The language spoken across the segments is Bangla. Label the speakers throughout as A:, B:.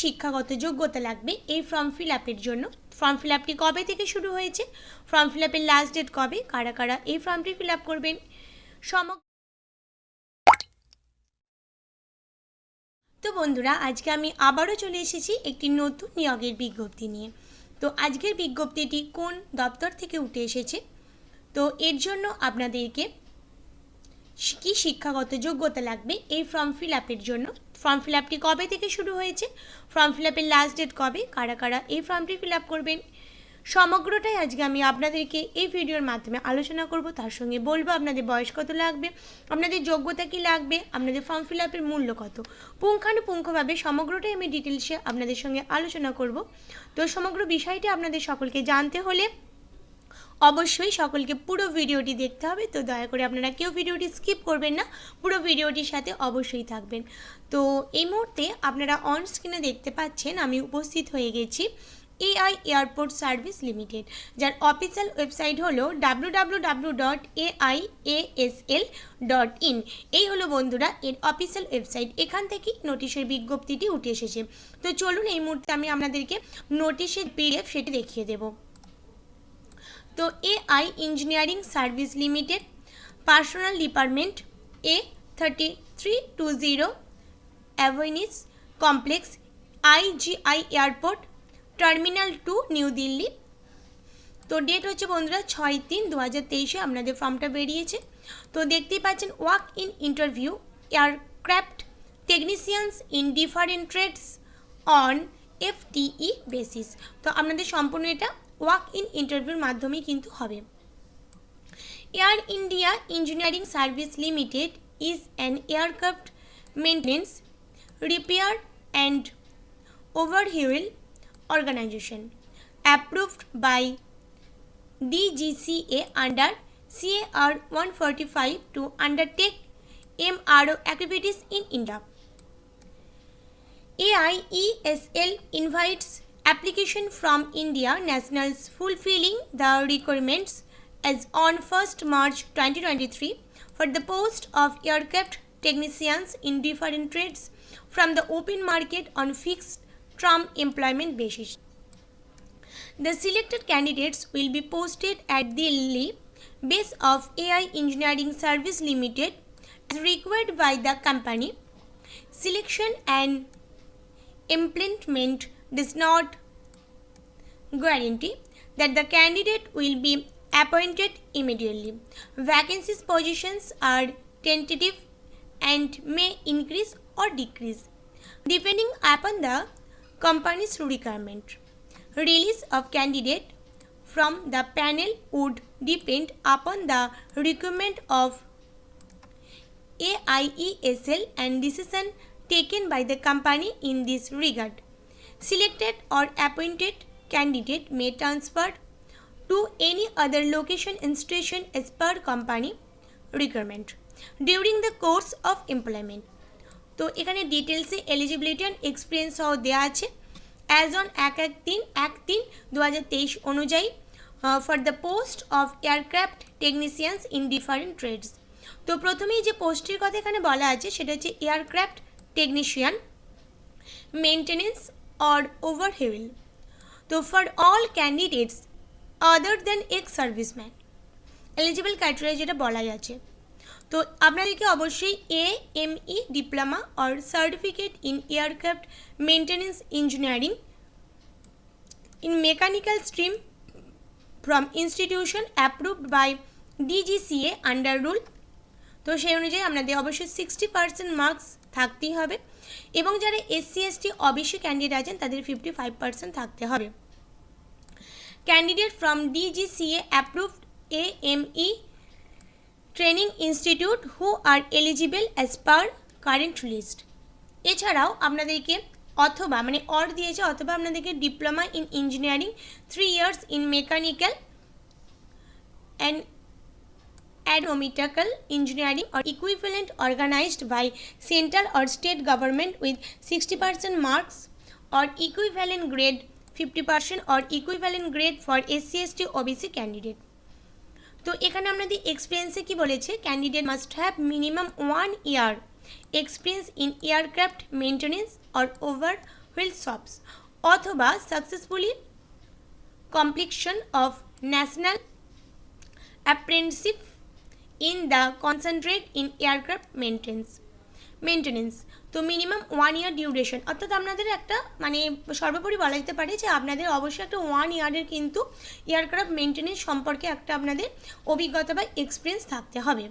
A: শিক্ষাগত যোগ্যতা লাগবে এই ফর্ম ফিল আপের জন্য। ফর্ম ফিল আপটি কবে থেকে শুরু হয়েছে, ফর্ম ফিল আপের লাস্ট ডেট কবে, কারা কারা এই ফর্মটি ফিল আপ করবেন, তো বন্ধুরা আজকে আমি আবারও চলে এসেছি একটি নতুন নিয়োগের বিজ্ঞপ্তি নিয়ে। তো আজকের বিজ্ঞপ্তিটি কোন দপ্তর থেকে উঠে এসেছে, তো এর জন্য আপনাদেরকে কি শিক্ষাগত যোগ্যতা লাগবে এই ফর্ম ফিল আপের জন্য, ফর্ম ফিল আপটি কবে থেকে শুরু হয়েছে, ফর্ম ফিল আপের লাস্ট ডেট কবে, কারা কারা এই ফর্মটি ফিল আপ করবেন, সমগ্রটাই আজকে আমি আপনাদেরকে এই ভিডিওর মাধ্যমে আলোচনা করব। তার সঙ্গে বলবো আপনাদের বয়স কত লাগবে, আপনাদের যোগ্যতা কি লাগবে, আপনাদের ফর্ম ফিল আপের মূল্য কত, পুঙ্খানুপুঙ্খভাবে সমগ্রটাই আমি ডিটেলসে আপনাদের সঙ্গে আলোচনা করব। তো সমগ্র বিষয়টি আপনাদের সকলকে জানতে হলে অবশ্যই সকলকে পুরো ভিডিওটি দেখতে হবে। তো দয়া করে আপনারা কেউ ভিডিওটি স্কিপ করবেন না, পুরো ভিডিওটির সাথে অবশ্যই থাকবেন। তো এই মুহূর্তে আপনারা অন স্ক্রিনে দেখতে পাচ্ছেন আমি উপস্থিত হয়ে গেছি AI এয়ারপোর্ট সার্ভিস লিমিটেড, যার অফিসিয়াল ওয়েবসাইট হলো www.aiasl.in। এই হলো বন্ধুরা এর অফিসিয়াল ওয়েবসাইট, এখান থেকেই নোটিশের বিজ্ঞপ্তিটি উঠে এসেছে। তো চলুন এই মুহূর্তে আমি আপনাদেরকে নোটিশের PDF সেটি দেখিয়ে দেব। তো AI engineering service limited, personal department A3320 Avenis complex, IGI airport, terminal 2, new Delhi. তো ডেট হচ্ছে বন্ধুরা 6/3/2023 আপনাদের ফর্মটা বেরিয়েছে। তো দেখতেই পাচ্ছেন walk in interview aircraft technicians in different trades on FTE basis. তো আপনাদের সম্পূর্ণ এটা ওয়াক ইন ইন্টারভিউর মাধ্যমেই কিন্তু হবে। Air India engineering service limited is an aircraft maintenance, repair and overhaul organization approved by DGCA under CAR 145 to undertake MRO activities in India. AIESL invites application from India nationals fulfilling the requirements as on 1st March 2023 for the post of aircraft technicians in different trades from the open market on fixed term employment basis. The selected candidates will be posted at Delhi base of AI Engineering Service Limited as required by the company. Selection and employment does not guarantee that the candidate will be appointed immediately. Vacancies positions are tentative and may increase or decrease depending upon the company's requirement. Release of candidate from the panel would depend upon the requirement of AIESL and decision taken by the company in this regard. Selected or appointed candidate may transfer to any other location institution as per company requirement during the course of employment. তো এখানে ডিটেলসে এলিজিবিলিটি অ্যান্ড এক্সপিরিয়েন্স সহ দেওয়া আছে অ্যাজ অন 1/3/2023 অনুযায়ী for the post of aircraft technicians in different trades. তো প্রথমেই যে পোস্টটির কথা এখানে বলা আছে সেটা হচ্ছে aircraft technician maintenance or overhaul. তো for all candidates other than ex serviceman eligible criteria যেটা বলাই আছে। তো আপনাদেরকে অবশ্যই AME diploma or certificate in aircraft maintenance engineering in mechanical stream from institution approved by DGCA under rule. তো সেই অনুযায়ী আপনাদের অবশ্যই 60% মার্কস থাকতেই হবে এবং যারা SC ST OBC ক্যান্ডিডেট আছেন তাদের 55% থাকতে হবে। Candidate from DGCA approved AME training institute who are eligible as per current list. এছাড়াও আপনাদেরকে অথবা মানে অর দিয়েছে অথবা আপনাদেরকে diploma in engineering 3 years in mechanical and aeronautical engineering or equivalent organized by central or state government with 60% marks or equivalent grade 50% or equivalent grade for SC ST OBC candidate. তো এখানে আপনাদের এক্সপিরিয়েন্সে কি বলেছে, candidate must have minimum 1 year experience in aircraft maintenance or overhaul shops অথবা successfully completion of national apprenticeship in the concentrate in aircraft maintenance. তো মিনিমাম 1 ইয়ার ডিউরেশন, অর্থাৎ আপনাদের একটা মানে সর্বোপরি বলা যেতে পারে যে আপনাদের অবশ্যই একটা 1 ইয়ারের কিন্তু এয়ারক্রাফট মেনটেন্স সম্পর্কে একটা আপনাদের অভিজ্ঞতা বা এক্সপিরিয়েন্স থাকতে হবে।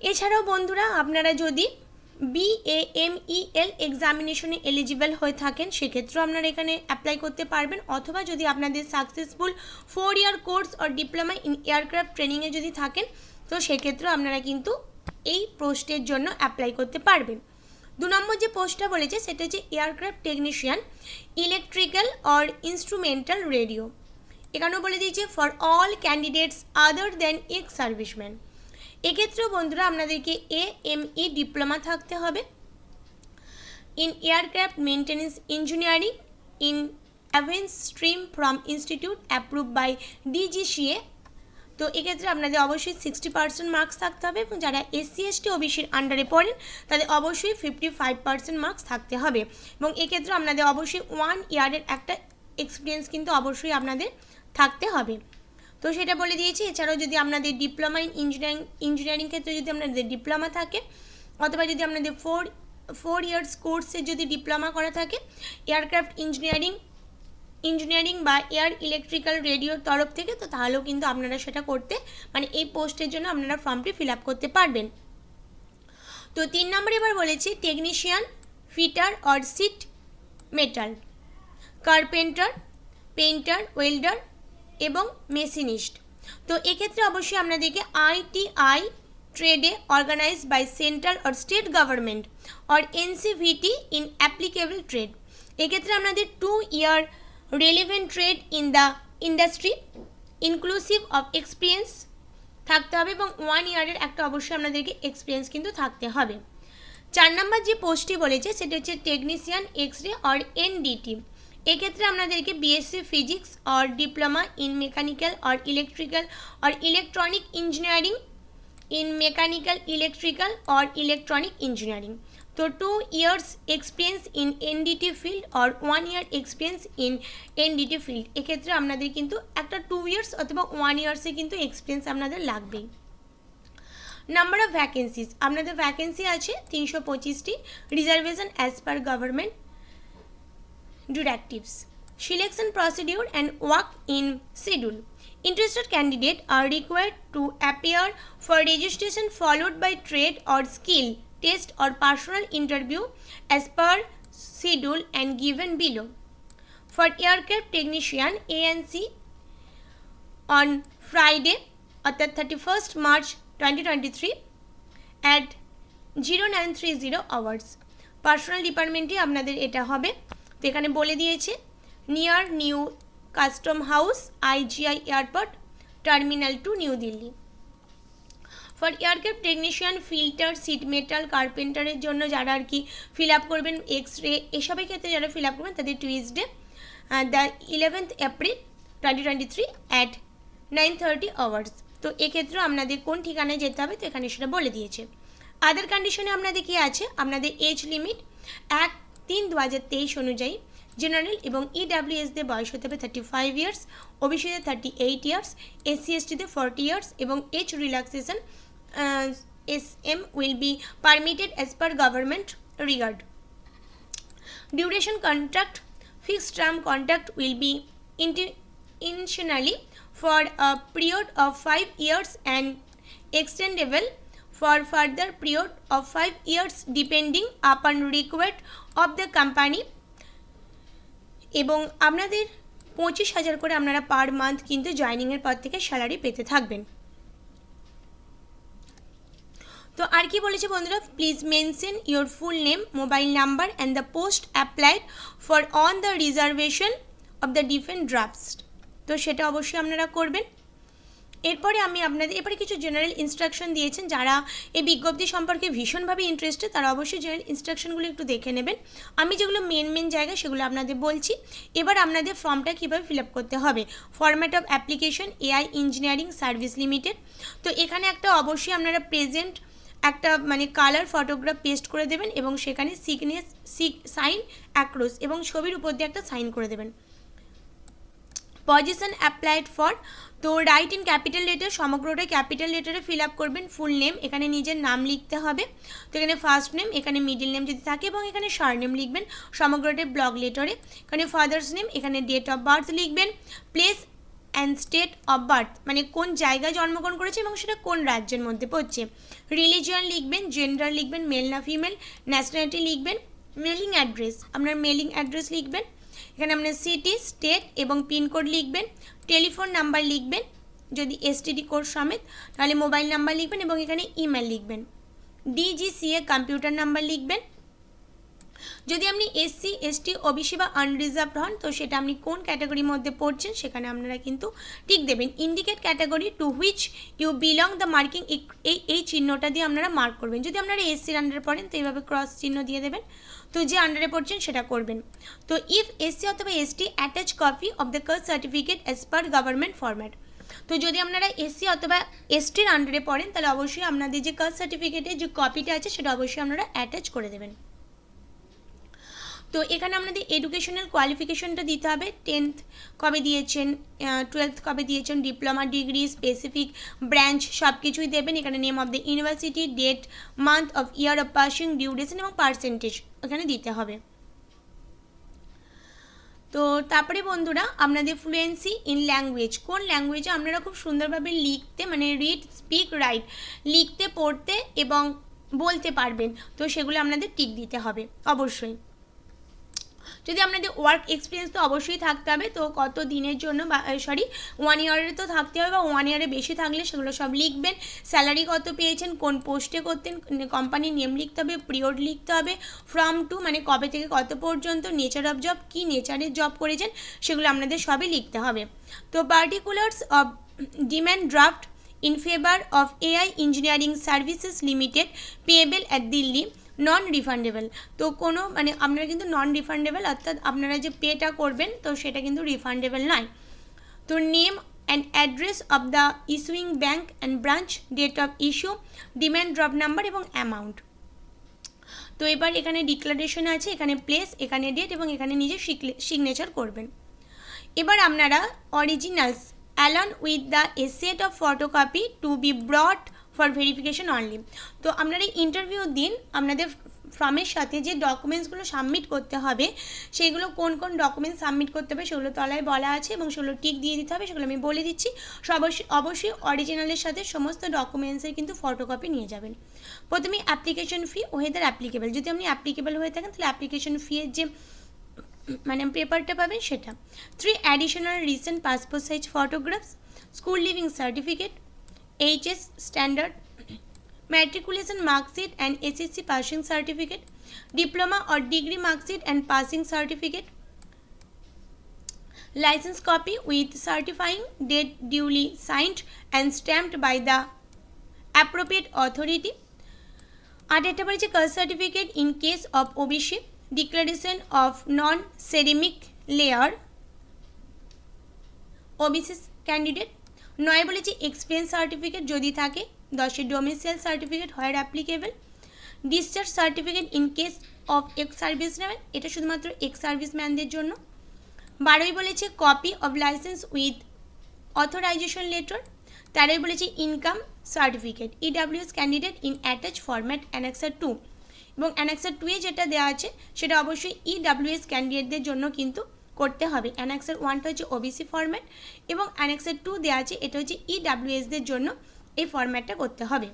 A: এছাড়াও বন্ধুরা আপনারা যদি BAMEL এক্সামিনেশনে এলিজিবল হয়ে থাকেন সেক্ষেত্রেও আপনারা এখানে অ্যাপ্লাই করতে পারবেন, অথবা যদি আপনাদের successful 4 year course or diploma in aircraft ট্রেনিংয়ে যদি থাকেন তো সেক্ষেত্রেও আপনারা কিন্তু এই পোস্টের জন্য অ্যাপ্লাই করতে পারবেন। 2 নম্বর যে পোস্টটা বলেছে সেটা হচ্ছে aircraft technician electrical or instrumental radio. এখানেও বলে দিয়েছে for all candidates other than ex serviceman. এক্ষেত্রেও বন্ধুরা আপনাদেরকে AME ডিপ্লোমা থাকতে হবে in aircraft maintenance engineering in advance stream from institute approve by DGCA। তো এক্ষেত্রে আপনাদের অবশ্যই 60% মার্কস থাকতে হবে, এবং যারা SC ST OBCর আন্ডারে পড়েন তাদের অবশ্যই 55% মার্কস থাকতে হবে, এবং এক্ষেত্রে আপনাদের অবশ্যই 1 ইয়ারের একটা এক্সপিরিয়েন্স কিন্তু অবশ্যই আপনাদের থাকতে হবে। তো সেটা বলে দিয়েছি। এছাড়াও যদি আপনাদের ডিপ্লোমা ইন ইঞ্জিনিয়ারিং ক্ষেত্রে যদি আপনাদের ডিপ্লোমা থাকে, অথবা যদি আপনাদের 4 ইয়ার্স কোর্সে যদি ডিপ্লোমা করা থাকে এয়ারক্রাফট ইঞ্জিনিয়ারিং বা এয়ার ইলেকট্রিক্যাল রেডিওর তরফ থেকে, তো তাহলেও কিন্তু আপনারা সেটা করতে মানে এই পোস্টের জন্য আপনারা ফর্মটি ফিল আপ করতে পারবেন। তো 3 নম্বর এবার বলেছে technician fitter or sheet metal, carpenter, painter, welder এবং মেশিনিস্ট। তো এক্ষেত্রে অবশ্যই আপনাদেরকে ITI ট্রেডে organised by central or state government or NCVT in applicable trade. এক্ষেত্রে আপনাদের 2 year relevant trade in the industry inclusive of experience থাকতে হবে, এবং 1 ইয়ারের একটা অবশ্যই আপনাদেরকে এক্সপিরিয়েন্স কিন্তু থাকতে হবে। 4 নম্বর যে পোস্টটি বলেছে সেটা হচ্ছে টেকনিশিয়ান এক্স-রে অর NDT। এক্ষেত্রে আপনাদেরকে BSc physics or diploma in mechanical or electrical or electronic engineering in mechanical electrical or electronic engineering. তো 2 years experience in NDT field or 1 year experience in NDT field. এক্ষেত্রে আপনাদের কিন্তু একটা 2 ইয়ার্স অথবা 1 ইয়ার্সে কিন্তু এক্সপিরিয়েন্স আপনাদের লাগবেই। নাম্বার অফ ভ্যাকেন্সিজ, আপনাদের ভ্যাকেন্সি আছে 325টি, reservation as per government directives, selection procedure and work in schedule. Interested candidates are required to appear for registration followed by trade or skill test or personal interview as per schedule and given below. For aircraft technician ANC on Friday অর্থাৎ 31st March 2023 at 0930 hours। Personal ডিপার্টমেন্টে আপনাদের এটা হবে। তো এখানে বলে দিয়েছে near new custom house IGI airport terminal 2 new Delhi. For aircraft technician filter sheet metal কার্পেন্টারের জন্য যারা আর কি ফিল আপ করবেন এক্স-রে এসবের ক্ষেত্রে যারা ফিল আপ করবেন তাদের Tuesday the 11th April 2023 at 9:30 hours। তো এক্ষেত্রেও আপনাদের কোন ঠিকানায় যেতে হবে তো এখানে সেটা বলে দিয়েছে। আদার কন্ডিশনে আপনাদের কি আছে, আপনাদের এজ লিমিট 1/3/2023 অনুযায়ী জেনারেল এবং EWSদের বয়স হতে হবে 35 ইয়ার্স, ওবিসিদের 38 ইয়ার্স, SC STদের 40 ইয়ার্স, এবং age relaxation SM will be permitted as per government regard. Duration contract, fixed term contract will be intentionally for a period of 5 years and extendable for further period of 5 years depending upon request of the company। এবং আপনাদের 25,000 করে আপনারা পার মান্থ কিন্তু জয়েনিংয়ের পর থেকে স্যালারি পেতে থাকবেন। তো আর কি বলেছে বন্ধুরা, please mention your full name, mobile number and the post applied for on the reservation of the defence drafts. তো সেটা অবশ্যই আপনারা করবেন। এরপরে আমি আপনাদের এরপরে কিছু জেনারেল ইনস্ট্রাকশন দিয়েছেন, যারা এই বিজ্ঞপ্তি সম্পর্কে ভীষণভাবে ইন্টারেস্টেড তারা অবশ্যই জেনারেল ইনস্ট্রাকশনগুলো একটু দেখে নেবেন। আমি যেগুলো মেন জায়গা সেগুলো আপনাদের বলছি। এবার আপনাদের ফর্মটা কীভাবে ফিল আপ করতে হবে। Format of application AI engineering service limited. তো এখানে একটা অবশ্যই আপনারা প্রেজেন্ট একটা মানে কালার ফটোগ্রাফ পেস্ট করে দেবেন এবং সেখানে সাইন অ্যাক্রস এবং ছবির উপর দিয়ে একটা সাইন করে দেবেন। পজিশন অ্যাপ্লাইড ফর, তো রাইট ইন ক্যাপিটাল লেটার, সমগ্রটাই ক্যাপিটাল লেটারে ফিল আপ করবেন। ফুল নেম, এখানে নিজের নাম লিখতে হবে, তো এখানে ফার্স্ট নেম, এখানে মিডিল নেম যদি থাকে এবং এখানে সারনেম লিখবেন সমগ্রটাই ব্লক লেটারে। এখানে ফাদার্স নেম, এখানে ডেট অফ বার্থ লিখবেন, place and state of birth মানে কোন জায়গায় জন্মগ্রহণ করেছে এবং সেটা কোন রাজ্যের মধ্যে পড়ছে, রিলিজিয়ন লিখবেন, জেন্ডার লিখবেন মেল না ফিমেল, ন্যাশনালিটি লিখবেন, মেলিং অ্যাড্রেস আপনার মেলিং অ্যাড্রেস লিখবেন, এখানে আপনার সিটি, স্টেট এবং পিনকোড লিখবেন, টেলিফোন নাম্বার লিখবেন যদি এসটিডি কোড সমেত, তাহলে মোবাইল নাম্বার লিখবেন এবং এখানে ইমেল লিখবেন, ডিজিসিএ কম্পিউটার নাম্বার লিখবেন। যদি আপনি এসসি, এসটি, ওবিসি বা আনরিজার্ভড হন তো সেটা আপনি কোন ক্যাটাগরির মধ্যে পড়ছেন সেখানে আপনারা কিন্তু টিক দেবেন। Indicate category to which you belong, the marking, এই চিহ্নটা দিয়ে আপনারা মার্ক করবেন। যদি আপনারা এসসির আন্ডারে পড়েন তো এইভাবে ক্রস চিহ্ন দিয়ে দেবেন, তো যে আন্ডারে পড়ছেন সেটা করবেন। তো ইফ এসসি অথবা ST attach copy of the caste certificate as per government format, তো যদি আপনারা এসসি অথবা এসটির আন্ডারে পড়েন তাহলে অবশ্যই আপনাদের যে কাস্ট সার্টিফিকেটের যে কপিটা আছে সেটা অবশ্যই আপনারা অ্যাটাচ করে দেবেন। তো এখানে আপনাদের এডুকেশনাল কোয়ালিফিকেশনটা দিতে হবে, 10th কবে দিয়েছেন, 12th কবে দিয়েছেন, ডিপ্লোমা, ডিগ্রি, স্পেসিফিক ব্রাঞ্চ সব কিছুই দেবেন। এখানে name of the university, date, month of year of passing, duration এবং পার্সেন্টেজ এখানে দিতে হবে। তো তারপরে বন্ধুরা আপনাদের ফ্লুয়েন্সি ইন ল্যাঙ্গুয়েজ, কোন ল্যাঙ্গুয়েজে আপনারা খুব সুন্দরভাবে লিখতে মানে রিড, স্পিক, রাইট লিখতে, পড়তে এবং বলতে পারবেন, তো সেগুলো আপনাদের টিক দিতে হবে অবশ্যই। যদি আপনাদের ওয়ার্ক এক্সপিরিয়েন্স তো অবশ্যই থাকতে হবে, তো কত দিনের জন্য বা 1 ইয়ারের তো থাকতে হবে বা 1 ইয়ারে বেশি থাকলে সেগুলো সব লিখবেন। স্যালারি কত পেয়েছেন, কোন পোস্টে করতেন, কোম্পানির নেম লিখতে হবে, পিরিয়ড লিখতে হবে, ফ্রম টু মানে কবে থেকে কত পর্যন্ত, নেচার অফ জব কী নেচারের জব করেছেন সেগুলো আপনাদের সবই লিখতে হবে। তো particulars of demand draft in favour of AI engineering services limited payable at Delhi, non refundable, তো কোনো মানে আপনারা কিন্তু নন রিফান্ডেবল অর্থাৎ আপনারা যে পেটা করবেন তো সেটা কিন্তু রিফান্ডেবল নয়। তো name and address of the issuing bank and branch, date of issue, demand draft number এবং অ্যামাউন্ট। তো এবার এখানে ডিক্লারেশন আছে, এখানে প্লেস, এখানে ডেট এবং এখানে নিজে সিগনেচার করবেন। এবার আপনারা originals along with the a set of photocopy to be brought for verification only, তো আপনারা ইন্টারভিউ দিন আপনাদের ফর্মের সাথে যে ডকুমেন্টসগুলো সাবমিট করতে হবে সেইগুলো কোন কোন ডকুমেন্টস সাবমিট করতে হবে সেগুলো তলায় বলা আছে এবং সেগুলো টিক দিয়ে দিতে হবে, সেগুলো আমি বলে দিচ্ছি। অবশ্যই অরিজিনালের সাথে সমস্ত ডকুমেন্টসের কিন্তু ফটোকপি নিয়ে যাবেন। প্রথমে অ্যাপ্লিকেশন ফি ওয়েদার অ্যাপ্লিকেবল, যদি আপনি অ্যাপ্লিকেবল হয়ে থাকেন তাহলে অ্যাপ্লিকেশন ফিয়ের যে মানে পেপারটা পাবেন সেটা। 3 additional recent passport size photographs, school living certificate, HS standard, matriculation mark sheet and SSC passing certificate, diploma or degree mark sheet and passing certificate, license copy with certifying date duly signed and stamped by the appropriate authority, আর একটা বলেছে caste certificate in case of OBC, declaration of non creamy layer OBC candidate. 9 বলেছি এক্সপিরিয়েন্স সার্টিফিকেট যদি থাকে, 10 ডোমিসাইল সার্টিফিকেট হয় applicable, discharge certificate in case of ex serviceman, এটা শুধুমাত্র এক্স সার্ভিসম্যানদের জন্য। 12 বলেছে copy of licence with authorisation letter. 13 বলেছে income certificate, EWS candidate in attach format annexure 2, এবং অ্যানেক্সার 2 এ যেটা দেওয়া আছে সেটা অবশ্যই EWS ক্যান্ডিডেটদের জন্য কিন্তু করতে হবে। অ্যানেক্সার 1টা হচ্ছে ওবিসি ফরম্যাট এবং অ্যানেক্সার 2 দেওয়া আছে এটা হচ্ছে EWSদের জন্য এই ফরম্যাটটা করতে হবে।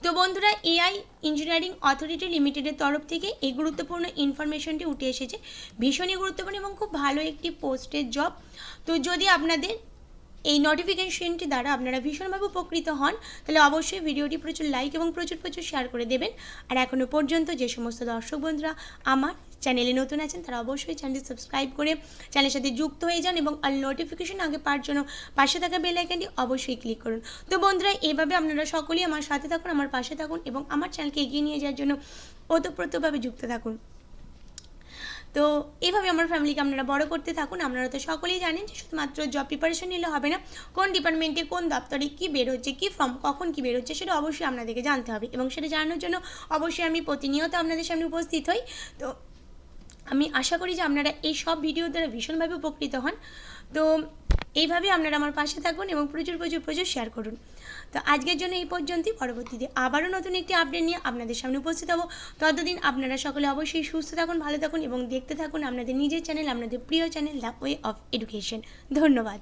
A: তো বন্ধুরা এআই ইঞ্জিনিয়ারিং অথরিটি লিমিটেডের তরফ থেকে এই গুরুত্বপূর্ণ ইনফরমেশনটি উঠে এসেছে, ভীষণই গুরুত্বপূর্ণ এবং খুব ভালো একটি পোস্টের জব। তো যদি আপনাদের এই নোটিফিকেশনটি দ্বারা আপনারা ভীষণভাবে উপকৃত হন তাহলে অবশ্যই ভিডিওটি প্রচুর লাইক এবং প্রচুর শেয়ার করে দেবেন। আর এখনও পর্যন্ত যে সমস্ত দর্শক বন্ধুরা আমার চ্যানেলে নতুন আছেন তারা অবশ্যই চ্যানেলটি সাবস্ক্রাইব করে চ্যানেলের সাথে যুক্ত হয়ে যান এবং অল নোটিফিকেশন আগে পাওয়ার জন্য পাশে থাকা বেল আইকনটি অবশ্যই ক্লিক করুন। তো বন্ধুরা এইভাবে আপনারা সকলেই আমার সাথে থাকুন, আমার পাশে থাকুন এবং আমার চ্যানেলকে এগিয়ে নিয়ে যাওয়ার জন্য ওতপ্রোতভাবে যুক্ত থাকুন। তো এইভাবে আমার ফ্যামিলিকে আপনারা বড় করতে থাকুন। আপনারা তো সকলেই জানেন যে শুধুমাত্র জব প্রিপারেশন নিলে হবে না, কোন ডিপার্টমেন্টে কোন দপ্তরে কী বের হচ্ছে, কী ফর্ম কখন কী বের হচ্ছে সেটা অবশ্যই আপনাদেরকে জানতে হবে, এবং সেটা জানানোর জন্য অবশ্যই আমি প্রতিনিয়ত আপনাদের সামনে উপস্থিত হই। তো আমি আশা করি যে আপনারা এই সব ভিডিও দ্বারা ভীষণভাবে উপকৃত হন। তো এইভাবে আপনারা আমার পাশে থাকুন এবং প্রচুর শেয়ার করুন। তো আজকের জন্য এই পর্যন্তই, পরবর্তীতে আবারও নতুন একটি আপডেট নিয়ে আপনাদের সামনে উপস্থিত হব। ততদিন আপনারা সকলে অবশ্যই সুস্থ থাকুন, ভালো থাকুন এবং দেখতে থাকুন আপনাদের নিজের চ্যানেল, আপনাদের প্রিয় channel the way of education. ধন্যবাদ।